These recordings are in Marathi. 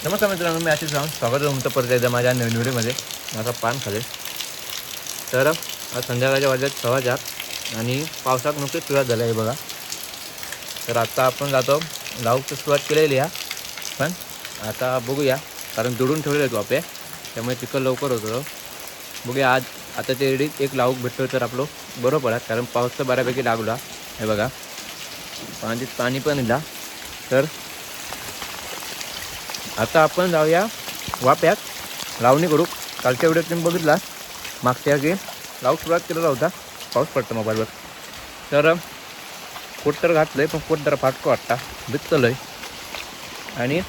नमस्कार मित्रांनो, मी आशिष राव. स्वागत आहे तुमचं परत एकदा माझ्या नवीन व्हिडिओमध्ये. माझा पान खाले तर आज संध्याकाळच्या वाजल्यात 4:15 आणि पावसात नुकतीच सुरुवात झाली आहे बघा. तर आता आपण जातो. लावूची सुरुवात केलेली आहे, पण आता बघूया, कारण जोडून ठेवलेले आहेत वापे, त्यामुळे चिखल लवकर होतो. बघूया आज आता ते रेडी एक लावूक भेटतो तर आपलं बरोबर पडत, कारण पाऊस तर बऱ्यापैकी लागला. हे बघा पाणी पण दिला. तर आता आपण जाऊया वाप्यात लावणी करू. कालच्या व्हिडिओत तुम्ही बघितला, मागच्या की लावू सुरुवात केलेला होता, पाऊस पडतो मोबाईलवर. तर कोट तर घातलं आहे, पण कोट जरा फाटको वाटता बिचलं आहे. आणि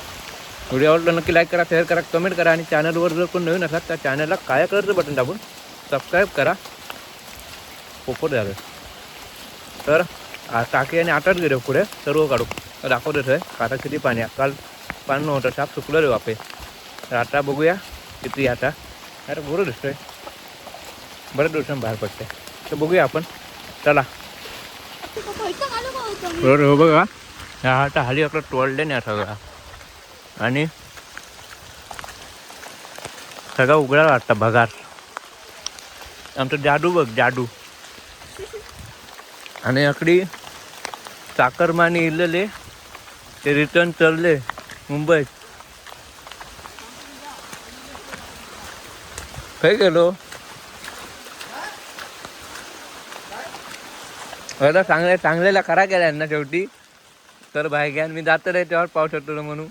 व्हिडिओ आवडला नक्की लाईक करा, शेअर करा, कमेंट करा. आणि चॅनलवर जर कोण नवीन असतात त्या चॅनलला काय करायचं बटन दाबून सबस्क्राईब करा. पोपट झालं. तर टाकी आणि आटाच गेलो पुढे सर्व काढू दाखवत आहे. आता किती पाणी आहे, काल पाणी नव्हतं, साप सुकलं रे वापे. तर आता बघूया किती आता. अरे बरं दिसतोय, बऱ्याच दिवसांनी बाहेर पडते. तर बघूया आपण, चला. बरोबर हो बघा, ह्या आता हाली आपलं टोळले नाही सगळा, आणि सगळा उघडा वाटता भगार. आमचं जादू बघ, जादू. आणि अकडी चाकरमानी इलेले ते रिटर्न चलले मुंबईत. काय गेलो आता चांगलेला खरा केला ना शेवटी. तर बाय घ्या, मी जात रे तेव्हा पाऊस येतो म्हणून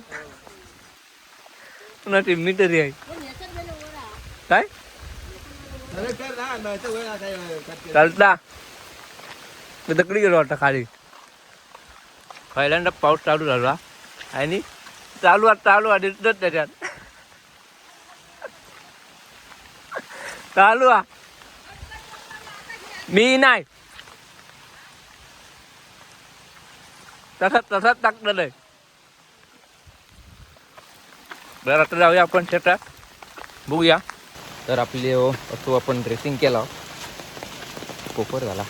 पुन्हा ते मी तरी आहे काय चालता. मी दकडी गेलो आता खाली. पहिल्यांदा पाऊस चालू झाला आणि चालू दिसत त्याच्यात चालू मी नाही तसाच टाकलेलं आहे. बरं आता जाऊया आपण शेतात, बघूया. तर आपली असतो आपण ड्रेसिंग केला, कोपर झाला.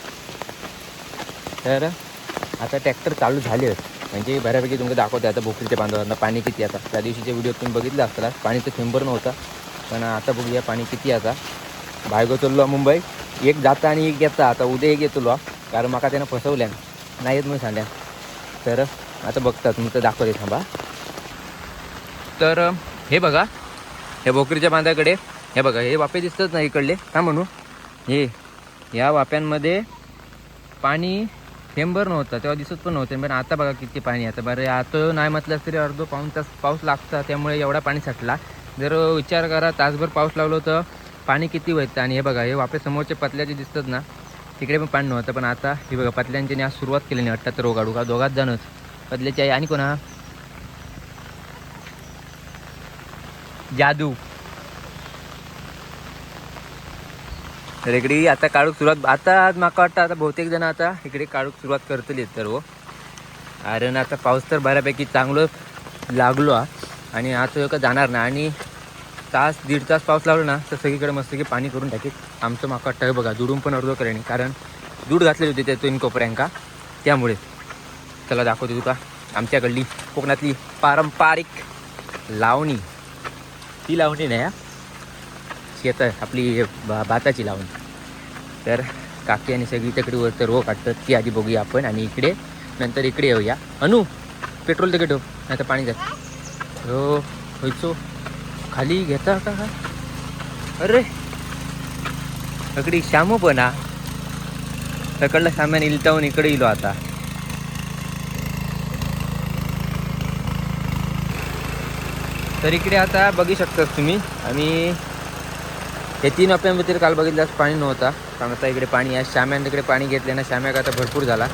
तर आता ट्रॅक्टर चालू झाले आहेत, म्हणजे बऱ्यापैकी तुम्ही दाखवते. आता भोकरीच्या बांधवांना पाणी किती आता. त्या दिवशीच्या व्हिडिओ तुम्ही बघितला असताना पाणी तर थेंबर नव्हता, पण आता बघूया पाणी किती आता. भायगो चललो मुंबई, एक जाता आणि एक येता. आता उद्या एक येतो, कारण माका त्यानं फसवल्या नाही येत म्हणून सांगल्या. तर आता बघता तुमचं दाखवते, थांबा. तर हे बघा, हे भोकरीच्या बांधाकडे हे बघा, हे वाफे दिसतच नाही इकडले का म्हणू. हे या वाफ्यांमध्ये पाणी थेंबर नव्हतं तेव्हा, दिसत पण नव्हतं. पण आता बघा किती पाणी. आता बरं आता नाही म्हटलं तरी अर्धो पाऊण तास पाऊस लागता, त्यामुळे एवढा पाणी साठला. जर विचार करा तासभर पाऊस लावलो तर पाणी किती व्हायचं. आणि हे बघा, हे वाफे समोरचे पतल्याचे दिसतात ना, तिकडे पण पाणी नव्हतं. पण आता हे बघा, पतल्यांची आज सुरुवात केली नाही वाटतं. तर काढू का दोघात जाणंच पतल्याची आहे आणि कोणा जादू. तर इकडे आता काढूक सुरुवात, आता माका वाटतं आता बहुतेक जण आता इकडे काढूक सुरुवात करतली तर हो. कारण आता पाऊस तर बऱ्यापैकी चांगलं लागलो आणि आता का जाणार ना. आणि तास दीड तास पाऊस लागलो ना तर सगळीकडे मस्त की पाणी करून टाकेल. आमचं माका वाटतं बघा, दुडून पण अर्ध करेन, कारण दूध घातलेली होती त्या 3 कोपऱ्यांका, त्यामुळे. चला दाखवते तुका आमच्याकडली कोकणातली पारंपरिक लावणी. ती लावणी नाही शेत आपली भाताची लावणी. तर काकी आणि सगळी तिकडे वर तर काढतात, ती आधी बघूया आपण. आणि इकडे नंतर इकडे येऊया. अनु पेट्रोल तिकडे ठेव, नाही तर पाणी जात हो. व्हायचो खाली घेता का. अरे इकडे श्यामू पण सकडला सामान इलतावून इकडे इलो आता. तर इकडे आता बघू शकतात तुम्ही. आम्ही हे 3 वाफ्यांमध्ये काल बघितल्यास पाणी नव्हता, कारण आता इकडे पाणी आहे. श्याम्यानं तिकडे पाणी घेतले ना, श्याम्या का आता भरपूर झाला.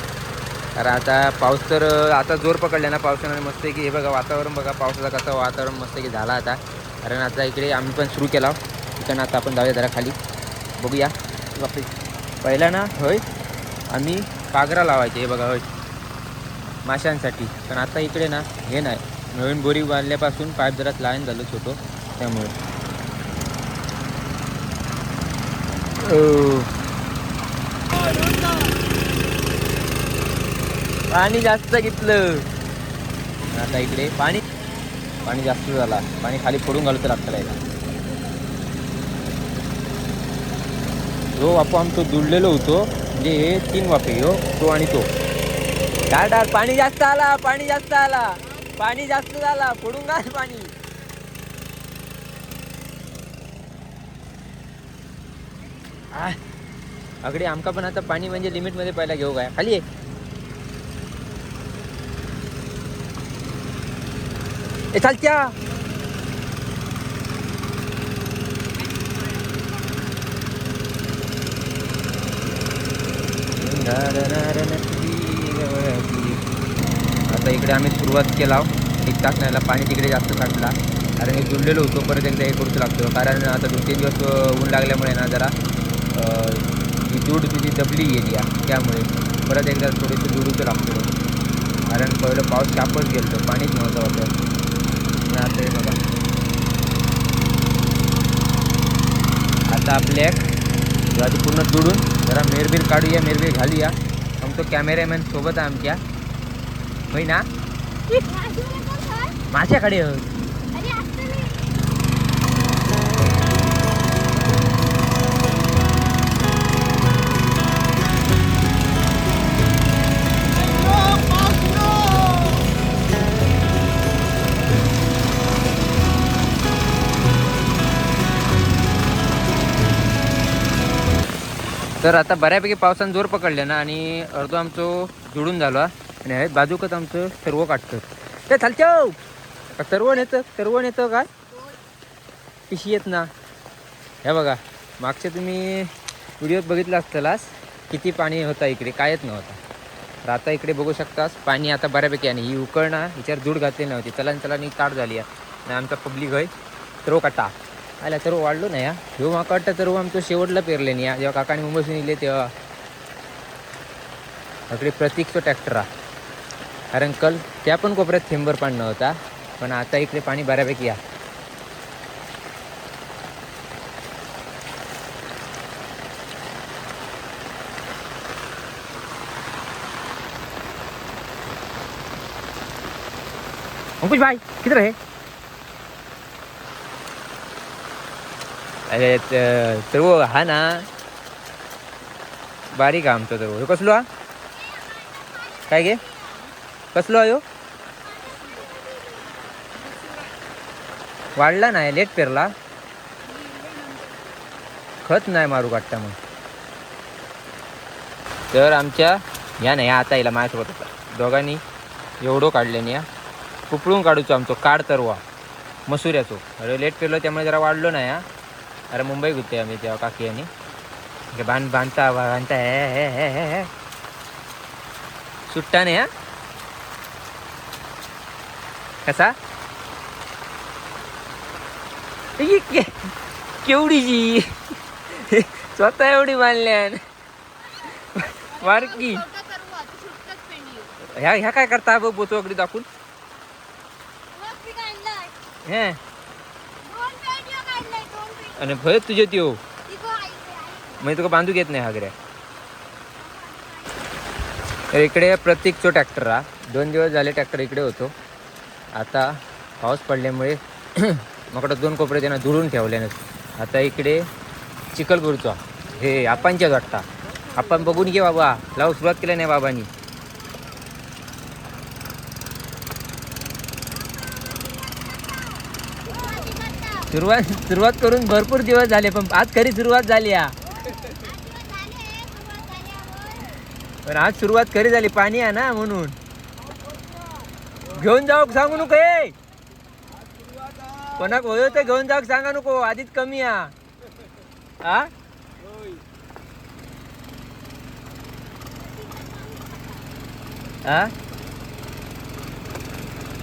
कारण आता पाऊस तर आता जोर पकडला ना पावसाने मस्त की. हे बघा वातावरण बघा, पावसाचा कसं वातावरण मस्त की झाला आता. कारण आता इकडे आम्ही पण सुरू केला तिकडनं. आता आपण जाऊया जरा खाली, बघूया. बापरे पहिला ना होय आम्ही पागरा लावायचे, हे बघा होय माशांसाठी. पण आता इकडे ना हे नाही, नवीन बोरी बांधल्यापासून पाईप जरा लहान झालं छोटं, त्यामुळे. पाणी जास्त घेतलं आता इकडे. पाणी जास्त झाला, पाणी खाली फोडून घालू तर लागतं यायला. जो वापो आमचं जुळलेलो होतो म्हणजे हे 3 वाफे हो, तो आणि तो. डाळ पाणी जास्त आला, पाणी जास्त आला, पाणी जास्त झाला, फोडून घाल पाणी. अगदी आमका पण आता पाणी म्हणजे लिमिट मध्ये पहिला घेऊ काय खाली आहे. चालत्या आता इकडे आम्ही सुरुवात केला एक तास न्यायला. पाणी तिकडे जास्त साठला कारण हे जुळलेलो होतो. परत एकदा हे करूच लागतो कारण आता 2-3 दिवस ऊन लागल्यामुळे ना जरा ही दूध तुझी दबली गेली आहे, त्यामुळे परत एकदा थोडंसं जुडूचं लागतो कारण पहिलं पाऊस शापच गेलो, पाणीच नव्हतं होतं. आता हे बघा आता आपल्या आधी पूर्ण जुडून जरा मेरबीर काढूया, मेरबीर घालूया. आमचं कॅमेरामॅन सोबत आहे आमच्या होई ना. माझ्याकडे तर आता बऱ्यापैकी पावसानं जोर पकडले ना आणि अर्धो आमचं जुडून झालो आणि हे बाजूकच आमचं सर्व काढतं ते चालतो सर्व नेतं काय पिशी येत ना. हे बघा मागच्या तुम्ही व्हिडिओत बघितला असतालास किती पाणी होता इकडे, कायच नव्हता. तर आता इकडे बघू शकतास पाणी आता बऱ्यापैकी आणि ही उकळणं हिच्यावर दूध घातली नव्हती. चलानी काढ झाली आहे आणि आमचा पब्लिक आहे सर्व काटा आला सर्व वाढलो नाही या ह्यो माका वाटतं सर्व आमचं शेवटला पेरले नाही. जेव्हा काकाने मुंबईतून निघले तेव्हा इकडे प्रतीकचं ट्रॅक्टर आहे कारण कल त्या पण कोपऱ्यात थेंबर पाणी नव्हता, पण आता इकडे पाणी बऱ्यापैकी आहे. अंकुश भाई किती रे? अरे सर्व हा ना बारीक आहे आमचं सर्व. कसलो हा काय गे कसलो आहे वाढला नाही, लेट पेरला, खत नाही मारू काटता मग. तर आमच्या या नाही आता याला माझ्यासोबत होता दोघांनी एवढं काढले नाही या कुपळून काढूचो आमचं काढ तरवा मसुऱ्याचो. अरे लेट पेरलो त्यामुळे जरा वाढलो नाही हा. अरे मुंबई होते आम्ही तेव्हा काकी आणि बांधता हे सुट्टा नाही हा कसा केवढीची स्वतः एवढी बांधल्यान वारकी ह्या काय करता बघ बोतो अगदी दाखवून हे आणि भय तुझे त्यो म्हणजे तुका बांधू घेत नाही हागऱ्या. इकडे प्रतीकचो ट्रॅक्टर हा 2 दिवस झाले ट्रॅक्टर इकडे होतो. आता पाऊस पडल्यामुळे मकडं 2 कोपरे त्यांना दुरून ठेवल्यानं आता इकडे चिखलपूरचा हे आपणच्याच वाटता. आपण बघून घे बाबा लावू सुरुवात केली नाही बाबांनी. सुरुवात करून भरपूर दिवस झाले पण आज खरी सुरुवात झाली हा. पण आज सुरुवात खरी झाली पाणी आहे ना म्हणून. घेऊन जाऊ सांगू नको हे कोणाक होय तर घेऊन जाऊ सांगा नको आधीच कमी हा.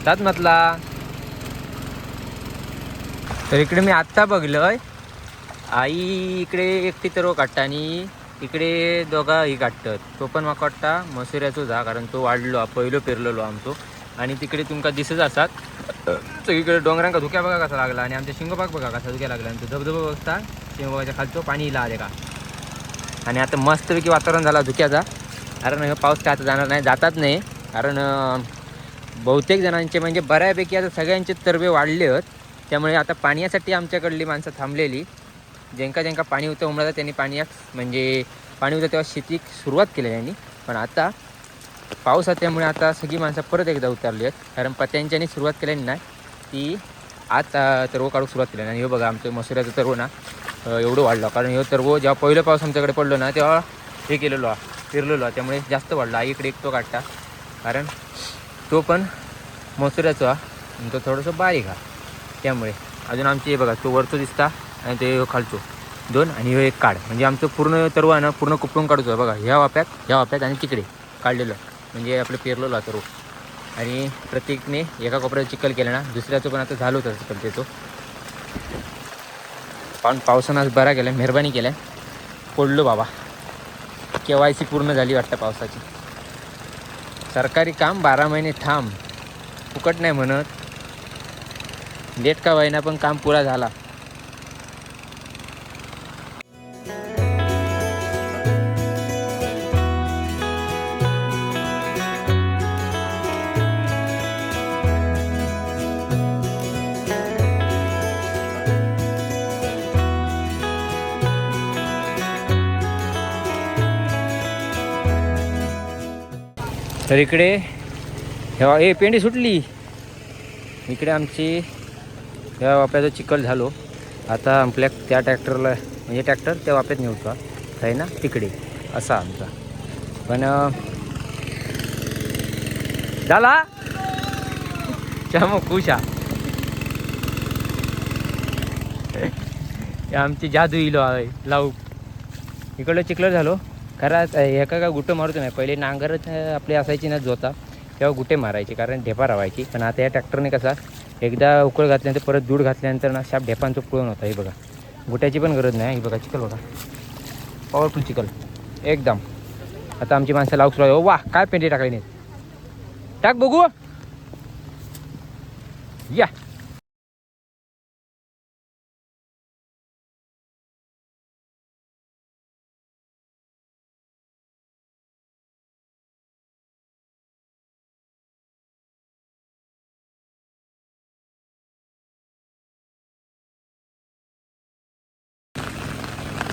तात म्हटला. तर इकडे मी आत्ता बघलोय आई इकडे एकटी तरव काढता आणि इकडे दोघा ही काढतात. तो पण म्हाका वाटता मसुऱ्याचो जा कारण तो वाढलो पहिलो पेरलेलो आमचो. आणि तिकडे तुमका दिसत असतात सगळीकडे डोंगरांका धुक्या बघा कसा लागला आणि आमच्या शिंगोबाग बघा कसा धुक्या लागला आणि तो धबधबा बघता शिंगोबाच्या खालचो पाणी इला आले का. आणि आता मस्तपैकी वातावरण झाला धुक्याचा कारण पाऊस काय आता जाणार नाही जातात नाही कारण बहुतेक जणांचे म्हणजे बऱ्यापैकी आता सगळ्यांचे तरवे वाढले आहेत. त्यामुळे आता पाण्यासाठी आमच्याकडली माणसं थांबलेली. ज्यांका ज्यांका पाणी होतं उमराला त्यांनी म्हणजे पाणी होतं तेव्हा शेती सुरुवात केली त्यांनी. पण आता पाऊस आहे त्यामुळे आता सगळी माणसं परत एकदा उतरली आहेत. कारण पत्यांच्यानी सुरुवात केलेली नाही ती आता तरव काढून सुरुवात केली. आणि हे बघा आमचं मसुऱ्याचं तरव ना एवढं वाढलं. कारण हे तरव जेव्हा पहिलं पाऊस आमच्याकडे पडलो ना तेव्हा हे केलेलो फिरलेलो त्यामुळे जास्त वाढलं. आईकडे एक तो काढता कारण तो पण मसुऱ्याचा तो थोडंसं बारीक हा. त्यामुळे अजून आमची हे बघा तो वरचो दिसता आणि ते खालचो दोन आणि हे एक काढ म्हणजे आमचं पूर्ण तरव आहे ना पूर्ण कुपरून काढतो आहे बघा. ह्या वाप्यात आणि तिकडे काढलेलं म्हणजे आपलं पेरलेलं तरव. आणि प्रत्येकने एका कोपऱ्यात चिखल केलं ना दुसऱ्याचं पण आता झालं होतं चिखल त्याचं. पण पावसानं आज बरा केला मेहरबानी केल्या पडलो बाबा. KYC पूर्ण झाली वाटतं पावसाची. सरकारी काम 12 महिने थांब फुकट नाही म्हणत. लेट का होईना पण काम पुरा झाला. तर इकडे हे पेंडी सुटली. इकडे आमची ह्या वाप्याचा चिखल झालो. आता आपल्या त्या ट्रॅक्टरला म्हणजे ट्रॅक्टर त्या वाप्यात नेऊचा आहे ना तिकडे असा आमचा. पण झाला मग खुश आमची जादू इलो लावू. इकडलं चिखल झालो. खरंच एका का गुटं मारतो नाही. पहिले नांगरच आपली असायची ना जोता तेव्हा गुटे मारायचे कारण ढेपा रावायची. पण आता या ट्रॅक्टरने कसा एकदा उकळ घातल्यानंतर परत दूध घातल्यानंतर ना शाप ढेपांचं पुळण होता. हे बघा गुट्याची पण गरज नाही. हे बघा चिखल बघा पॉवरफुल चिखल एकदम. आता आमची माणसं लावू सुरू. वा काय पेंडी टाकली नाही टाक बघू या.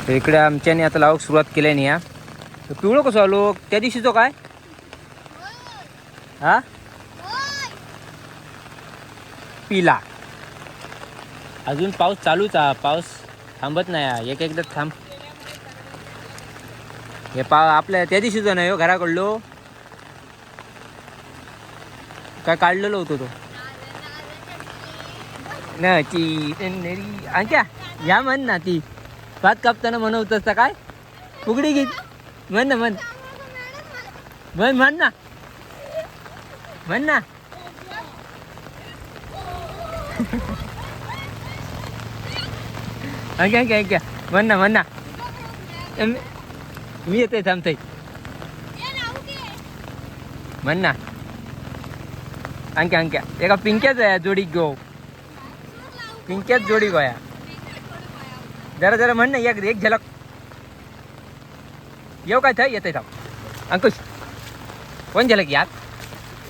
इकडे आमच्याने आता लावूक सुरुवात केली नाही. या पिवळं कसं आलो त्या दिवशी तो काय हा पिला. अजून पाऊस चालूच हा. पाऊस थांबत नाही. एकदा थांब. हे आपल्या त्या दिवशीच नाही हो घराकडलो काय काढलेलो होतो तो ना ती अंक्या या म्हण ना ती भात कापताना म्हणत असता काय उघडी घेत म्हण ना म्हण म्हण ना म्हण ना. अंक्या म्हण ना मी येते थांबतोय म्हण ना. अंक्या एका पिंक्याच आहे जोडी गो पिंक्याच जोडी गोया. जरा म्हण ना एक झलक येऊ काय थांब येते थांब अंकुश कोण झलक यात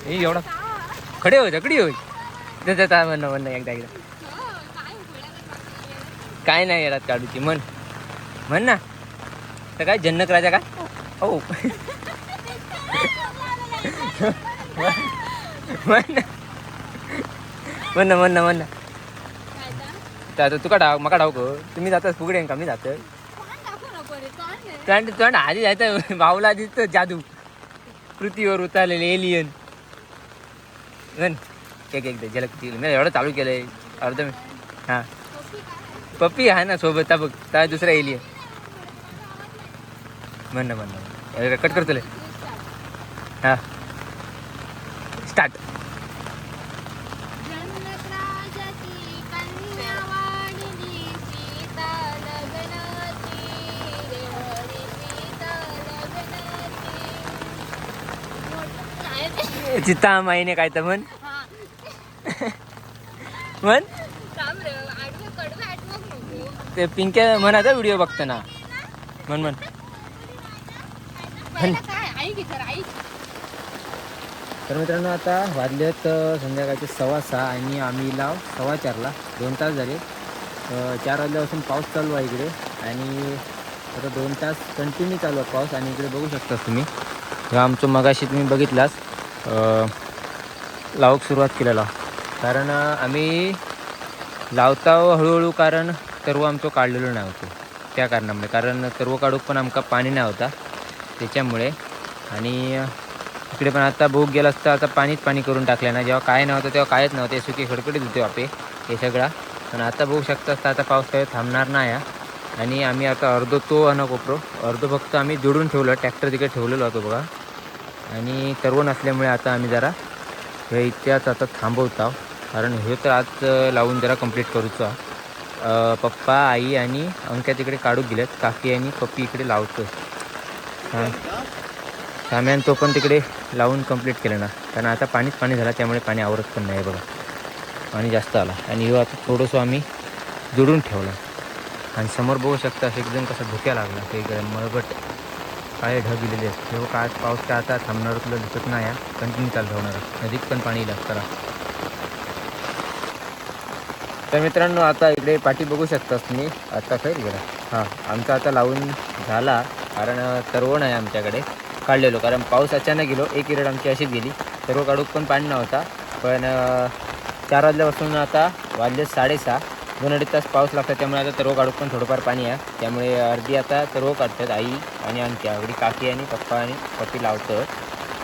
हे एवढं खडे होय दगडी होय म्हण एकदा काय नाही येणार काढूची म्हण ना. तर काय जन्नत राजा काय हो म्हण ना. तर तुका डाव मका डाव कर तुम्ही जातास फुगडे का मी जातं तोंड आधी जायचं भाऊला दिसतं जादू पृथ्वीवर उतरलेले एलियन म्हण एकदा झलक मी एवढं चालू केलंय अर्ध हां पप्पी आहे ना सोबत बघ त्या दुसरा एलियन म्हण ना कट करतो हां स्टार्ट. चित्ता माईने काय तर म्हण ते पिंक्या म्हणाचा व्हिडिओ बघतो ना म्हण तर मित्रांनो आता वाजलेत संध्याकाळचे 6:15 आणि आम्ही लाव 4:15ला 2 तास झाले. 4 वाजल्यापासून पाऊस चालू आहे इकडे आणि आता 2 तास कंटिन्यू चालू आहे पाऊस. आणि इकडे बघू शकता तुम्ही, हा आमचं मगाशी तुम्ही बघितलास लावूक सुरुवात केलेला. कारण आम्ही लावता हळूहळू, कारण तरव आमचं काढलेलो नाही होतो त्या कारणामुळे. कारण तरव काढूक पण आमका पाणी नाही होता त्याच्यामुळे. आणि इकडे पण आता भूक गेला असता आता पाणी करून टाकलं ना. जेव्हा काय नव्हतं तेव्हा कायच नव्हते, सुकी खडखडीत होते आपे हे सगळा. पण आता बघू शकता असता आता पाऊस काही थांबणार नाही आहे. आणि आम्ही आता अर्धो तो अन कोपरो अर्धो फक्त आम्ही जोडून ठेवलं, ट्रॅक्टर तिकडे ठेवलेलो होतो बघा. आणि तरव नसल्यामुळे आता आम्ही जरा हे इतक्याच आता थांबवतो, कारण हे तर आज लावून जरा कंप्लीट करूचा. पप्पा आई आणि अंक्या तिकडे काढू गेलेत, काकी आणि पप्पी इकडे लावतो. हां साम्यान तो पण तिकडे लावून कंप्लीट केलं ना. कारण आता पाणी झाला त्यामुळे पाणी आवरत पण नाही बघा, पाणी जास्त आला. आणि हे आता थोडंसं आम्ही जोडून ठेवलं. आणि समोर बघू शकता एकदम कसा धुक्या लागला, ते मळगट काळे ढग दिलेले आहेत. तेव्हा काय पाऊस काय आता थांबणार तुला दिसत नाही आहे, कंटिन्यू चालू ठेवणार. नदीत पण पाणी लागतं. तर मित्रांनो आता इकडे पाठी बघू शकतास तुम्ही, आता खैर गेला. हां आमचा आता लावून झाला, कारण तरवण आहे आमच्याकडे काढलेलो. कारण पाऊस अचानक गेलो, एक इरड आमची अशीच गेली. तरव काढूक पण पाणी नव्हता. पण 4 वाजल्यापासून आता वाजले 6:30, 2-2.5 तास पाऊस लागतात. त्यामुळे आता तरव काढूक पण थोडंफार पाणी आहे. त्यामुळे अर्धी आता तरव काढतात आई आणि आमच्या अगदी काकी आणि पप्पा आणि पप्पी लावतं.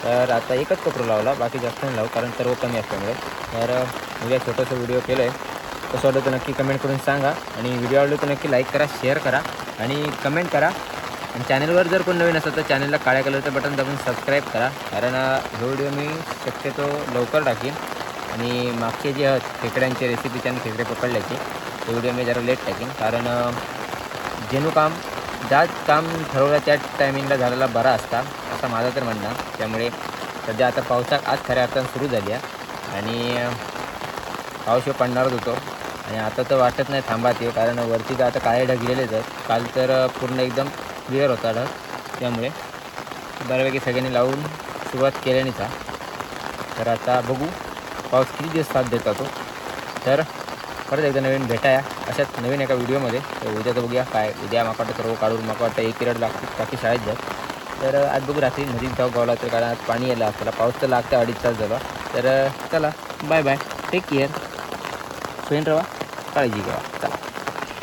तर आता एकच कोपरं लावला, बाकी जास्त नाही लावू कारण तरव कमी असल्यामुळे. तर उद्या छोटंसं व्हिडिओ केलं आहे, कसं वाटलं तर नक्की कमेंट करून सांगा. आणि व्हिडिओ आवडलं तर नक्की लाईक करा, शेअर करा आणि कमेंट करा. आणि चॅनलवर जर कोण नवीन असेल तर चॅनलला काळ्या कलरचं बटन दाबून सबस्क्राईब करा. कारण हा व्हिडिओ मी शक्यतो लवकर टाकीन. आणि मागचे जे आहेत खेकड्यांचे रेसिपीचे आणि खेकडे पकडल्याचे ते व्हिडिओ मी जरा लेट टाकीन. कारण जेणू काम ज्या काम ठरवलं त्या टायमिंगला झालेला बरा असता, असं माझं तर म्हणणं. त्यामुळे सध्या आता पावसात आज खऱ्या अर्थानं सुरू झाली आहे आणि पाऊस पडणारच होतो. आणि आता तर वाटत नाही थांबात ये, कारण वरती तर आता काळे ढग गेलेलेच आहेत. काल तर पूर्ण एकदम क्लिअर होता ढग, त्यामुळे बऱ्यापैकी सगळ्यांनी लावून सुरुवात केल्यानेच आहे. तर आता बघू पाऊस किती दिवस साथ देता तो. तर परत एकदा नवीन भेटाया अशाच नवीन एका व्हिडिओमध्ये. तर उद्या तर बघूया काय, उद्या माका वाटतं सर्व काढून माका वाटतं 1 पिरियड लागते बाकी शाळेत जात. तर आज बघू रात्री नदीत जाऊ गावला तर, कारण आज पाणी यायला असताना पाऊस तर लागतं 2.5 तास झाला. तर चला bye bye, take care, friend रहा, काळजी घ्या, चला.